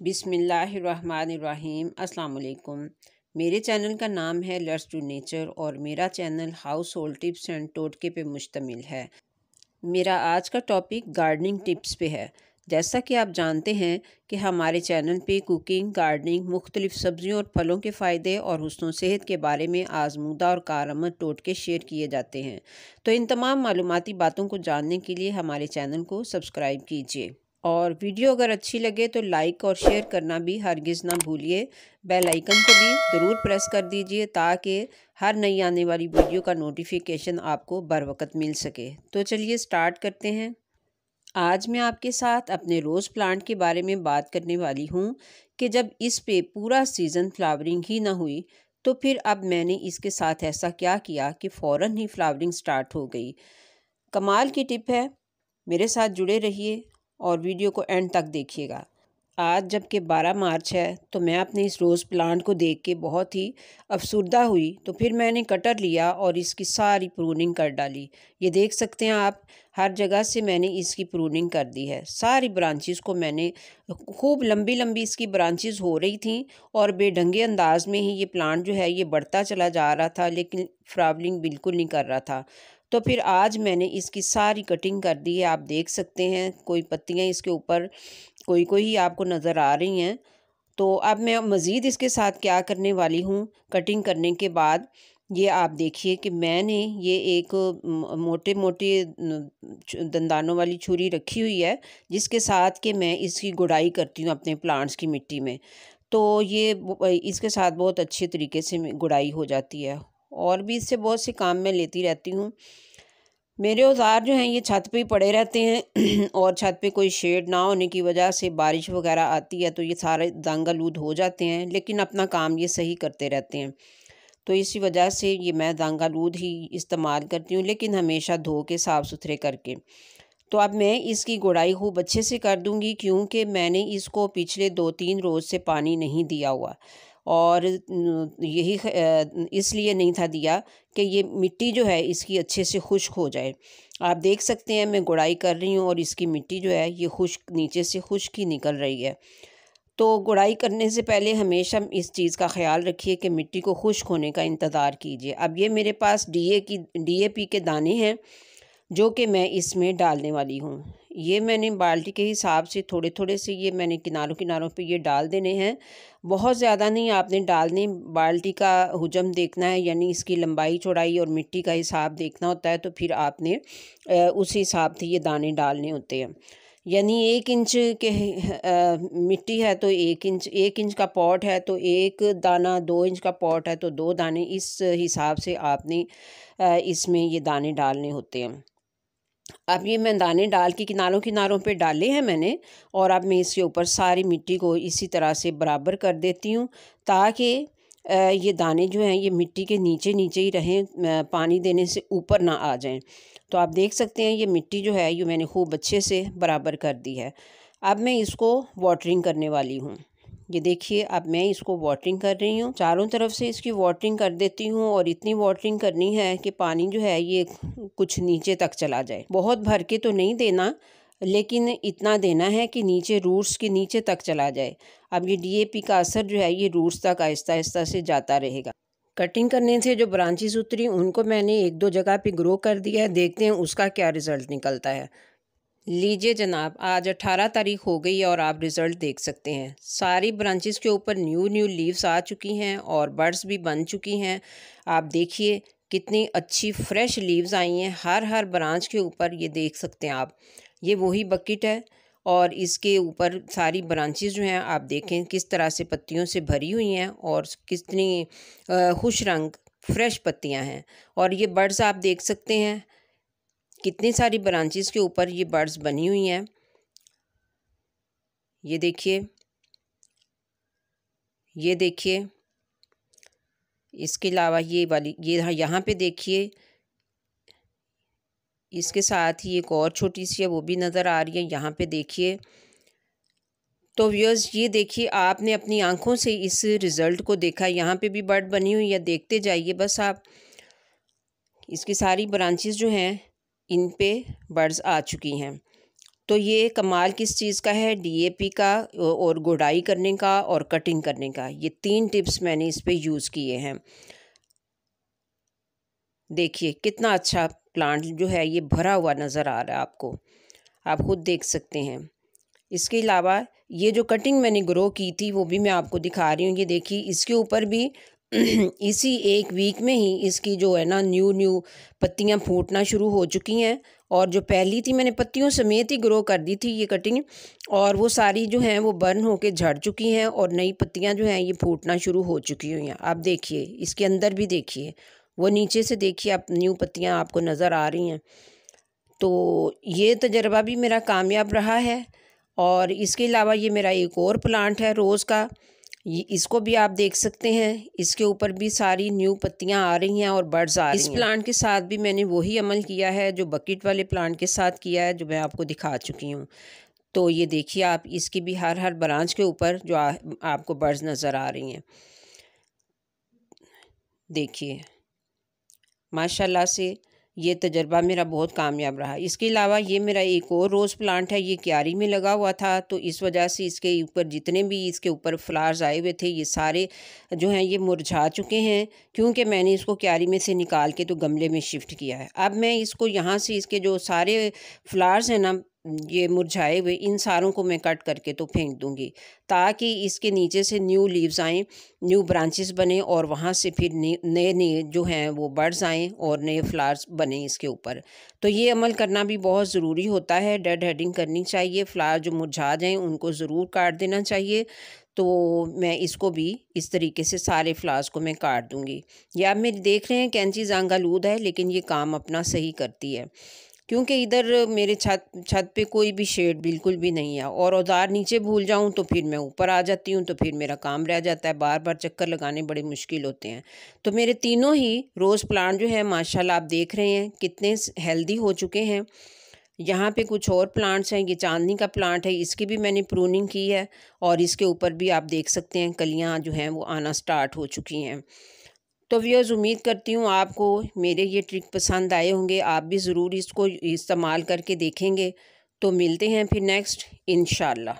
बिस्मिल्लाहिर्रहमानिर्रहीम। अस्सलाम वालेकुम। मेरे चैनल का नाम है लेट्स डू नेचर और मेरा channel household tips and टोटके पे मुश्तमिल है। मेरा आज का टॉपिक गार्डनिंग टिप्स पे है। जैसा कि आप जानते हैं कि हमारे चैनल पे कुकिंग, गार्डनिंग, मुख्तलिफ सब्जियों और फलों के फ़ायदे और हुस्न सेहत के बारे में आजमूदा और कारआमद टोटके शेयर किए जाते हैं। तो इन तमाम मालूमाती बातों को जानने के लिए हमारे चैनल को सब्सक्राइब कीजिए और वीडियो अगर अच्छी लगे तो लाइक और शेयर करना भी हरगिज़ ना भूलिए। बेल आइकन को भी ज़रूर प्रेस कर दीजिए ताकि हर नई आने वाली वीडियो का नोटिफिकेशन आपको बर वक्त मिल सके। तो चलिए स्टार्ट करते हैं। आज मैं आपके साथ अपने रोज़ प्लांट के बारे में बात करने वाली हूँ कि जब इस पे पूरा सीज़न फ्लावरिंग ही ना हुई तो फिर अब मैंने इसके साथ ऐसा क्या किया कि फ़ौरन ही फ्लावरिंग स्टार्ट हो गई। कमाल की टिप है, मेरे साथ जुड़े रहिए और वीडियो को एंड तक देखिएगा। आज जबकि 12 मार्च है तो मैं अपने इस रोज़ प्लांट को देख के बहुत ही अफसुर्दा हुई, तो फिर मैंने कटर लिया और इसकी सारी प्रूनिंग कर डाली। ये देख सकते हैं आप, हर जगह से मैंने इसकी प्रूनिंग कर दी है। सारी ब्रांचेस को मैंने, खूब लंबी लंबी इसकी ब्रांचेस हो रही थी और बेढंगे अंदाज में ही ये प्लांट जो है ये बढ़ता चला जा रहा था, लेकिन फ्लावरिंग बिल्कुल नहीं कर रहा था। तो फिर आज मैंने इसकी सारी कटिंग कर दी है। आप देख सकते हैं कोई पत्तियां इसके ऊपर कोई कोई ही आपको नज़र आ रही हैं। तो अब मैं मज़ीद इसके साथ क्या करने वाली हूँ, कटिंग करने के बाद ये आप देखिए कि मैंने ये एक मोटे मोटे दंदानों वाली छुरी रखी हुई है जिसके साथ कि मैं इसकी गुड़ाई करती हूँ अपने प्लांट्स की मिट्टी में। तो ये इसके साथ बहुत अच्छे तरीके से गुड़ाई हो जाती है और भी इससे बहुत से काम मैं लेती रहती हूँ। मेरे औज़ार जो हैं ये छत पे ही पड़े रहते हैं और छत पे कोई शेड ना होने की वजह से बारिश वगैरह आती है तो ये सारे दांगालूद हो जाते हैं, लेकिन अपना काम ये सही करते रहते हैं। तो इसी वजह से ये मैं दांगालूद ही इस्तेमाल करती हूँ, लेकिन हमेशा धो के साफ़ सुथरे करके। तो अब मैं इसकी गुड़ाई खूब अच्छे से कर दूँगी क्योंकि मैंने इसको पिछले 2-3 रोज़ से पानी नहीं दिया हुआ और यही इसलिए नहीं था दिया कि ये मिट्टी जो है इसकी अच्छे से खुश्क हो जाए। आप देख सकते हैं मैं गुड़ाई कर रही हूँ और इसकी मिट्टी जो है ये खुश्क, नीचे से खुश्क ही निकल रही है। तो गुड़ाई करने से पहले हमेशा इस चीज़ का ख़्याल रखिए कि मिट्टी को खुश्क होने का इंतज़ार कीजिए। अब ये मेरे पास DAP के दाने हैं जो कि मैं इसमें डालने वाली हूँ। ये मैंने बाल्टी के हिसाब से थोड़े थोड़े से ये मैंने किनारों किनारों पे ये डाल देने हैं। बहुत ज़्यादा नहीं आपने डालने, बाल्टी का हुजम देखना है, यानी इसकी लंबाई चौड़ाई और मिट्टी का हिसाब देखना होता है। तो फिर आपने उस हिसाब से ये दाने डालने होते हैं। यानी 1 इंच के मिट्टी है तो 1 इंच का पॉट है तो 1 दाना, 2 इंच का पॉट है तो 2 दाने, इस हिसाब से आपने इसमें ये दाने डालने होते हैं। अब ये मैं दाने डाल के किनारों किनारों पे डाले हैं मैंने और अब मैं इसके ऊपर सारी मिट्टी को इसी तरह से बराबर कर देती हूँ ताकि ये दाने जो हैं ये मिट्टी के नीचे नीचे ही रहें, पानी देने से ऊपर ना आ जाएं। तो आप देख सकते हैं ये मिट्टी जो है ये मैंने खूब अच्छे से बराबर कर दी है। अब मैं इसको वाटरिंग करने वाली हूँ। ये देखिए अब मैं इसको वाटरिंग कर रही हूँ, चारों तरफ से इसकी वाटरिंग कर देती हूँ और इतनी वाटरिंग करनी है कि पानी जो है ये कुछ नीचे तक चला जाए। बहुत भर के तो नहीं देना, लेकिन इतना देना है कि नीचे रूट्स के नीचे तक चला जाए। अब ये DAP का असर जो है ये रूट्स तक आहिस्ता आहिस्ता से जाता रहेगा। कटिंग करने से जो ब्रांचेस उतरी उनको मैंने 1-2 जगह पे ग्रो कर दिया है, देखते हैं उसका क्या रिज़ल्ट निकलता है। लीजिए जनाब, आज 18 तारीख हो गई और आप रिज़ल्ट देख सकते हैं। सारी ब्रांचेस के ऊपर न्यू न्यू लीव्स आ चुकी हैं और बड्स भी बन चुकी हैं। आप देखिए कितनी अच्छी फ्रेश लीव्स आई हैं हर हर ब्रांच के ऊपर, ये देख सकते हैं आप। ये वही बकेट है और इसके ऊपर सारी ब्रांचेस जो हैं आप देखें किस तरह से पत्तियों से भरी हुई हैं और कितनी खुश रंग फ्रेश पत्तियां हैं। और ये बड्स आप देख सकते हैं कितनी सारी ब्रांचेस के ऊपर ये बर्ड्स बनी हुई हैं। ये देखिए, ये देखिए, इसके अलावा ये वाली ये यहाँ पे देखिए, इसके साथ ही एक और छोटी सी है वो भी नज़र आ रही है, यहाँ पे देखिए। तो व्यूअर्स ये देखिए, आपने अपनी आंखों से इस रिज़ल्ट को देखा। यहाँ पे भी बर्ड बनी हुई है, देखते जाइए बस आप। इसकी सारी ब्रांचेस जो हैं इन पे बर्ड्स आ चुकी हैं। तो ये कमाल किस चीज़ का है, DAP का और गुड़ाई करने का और कटिंग करने का। ये 3 टिप्स मैंने इस पे यूज़ किए हैं। देखिए कितना अच्छा प्लांट जो है ये भरा हुआ नज़र आ रहा है आपको, आप खुद देख सकते हैं। इसके अलावा ये जो कटिंग मैंने ग्रो की थी वो भी मैं आपको दिखा रही हूँ। ये देखिए इसके ऊपर भी इसी 1 वीक में ही इसकी जो है ना न्यू पत्तियाँ फूटना शुरू हो चुकी हैं। और जो पहली थी मैंने पत्तियों समेत ही ग्रो कर दी थी ये कटिंग, और वो सारी जो हैं वो बर्न होके झड़ चुकी हैं और नई पत्तियाँ जो हैं ये फूटना शुरू हो चुकी हुई हैं। आप देखिए इसके अंदर भी देखिए, वो नीचे से देखिए आप न्यू पत्तियाँ आपको नज़र आ रही हैं। तो ये तजर्बा भी मेरा कामयाब रहा है। और इसके अलावा ये मेरा एक और प्लांट है रोज़ का, ये इसको भी आप देख सकते हैं। इसके ऊपर भी सारी न्यू पत्तियां आ रही हैं और बर्ड्स आ रही हैं। इस प्लांट के साथ भी मैंने वही अमल किया है जो बकेट वाले प्लांट के साथ किया है, जो मैं आपको दिखा चुकी हूँ। तो ये देखिए आप इसकी भी हर ब्रांच के ऊपर जो आपको बर्ड्स नज़र आ रही हैं। देखिए माशाल्लाह से ये तजर्बा मेरा बहुत कामयाब रहा। इसके अलावा ये मेरा एक और रोज़ प्लांट है, ये क्यारी में लगा हुआ था, तो इस वजह से इसके ऊपर जितने भी इसके ऊपर फ्लावर्स आए हुए थे ये सारे जो हैं ये मुरझा चुके हैं, क्योंकि मैंने इसको क्यारी में से निकाल के तो गमले में शिफ्ट किया है। अब मैं इसको यहाँ से इसके जो सारे फ्लावर्स हैं ना ये मुरझाए हुए, इन सारों को मैं कट करके तो फेंक दूँगी, ताकि इसके नीचे से न्यू लीव्स आएँ, न्यू ब्रांचेस बने और वहाँ से फिर नए नए जो हैं वो बर्ड्स आएँ और नए फ्लावर्स बने इसके ऊपर। तो ये अमल करना भी बहुत ज़रूरी होता है, डेड हेडिंग करनी चाहिए, फ्लावर जो मुरझा जाएँ उनको ज़रूर काट देना चाहिए। तो मैं इसको भी इस तरीके से सारे फ्लावर्स को मैं काट दूँगी। ये आप मेरी देख रहे हैं कैंची ज़ंग-आलूद है, लेकिन ये काम अपना सही करती है, क्योंकि इधर मेरे छत पे कोई भी शेड बिल्कुल भी नहीं है, और औजार नीचे भूल जाऊं तो फिर मैं ऊपर आ जाती हूं, तो फिर मेरा काम रह जाता है, बार बार चक्कर लगाने बड़े मुश्किल होते हैं। तो मेरे तीनों ही रोज़ प्लांट जो है माशाल्लाह आप देख रहे हैं कितने हेल्दी हो चुके हैं। यहाँ पे कुछ और प्लांट्स हैं, ये चांदनी का प्लांट है, इसकी भी मैंने प्रूनिंग की है और इसके ऊपर भी आप देख सकते हैं कलियाँ जो हैं वो आना स्टार्ट हो चुकी हैं। तो व्यूअर्स उम्मीद करती हूँ आपको मेरे ये ट्रिक पसंद आए होंगे, आप भी ज़रूर इसको इस्तेमाल करके देखेंगे। तो मिलते हैं फिर नेक्स्ट इंशाल्लाह।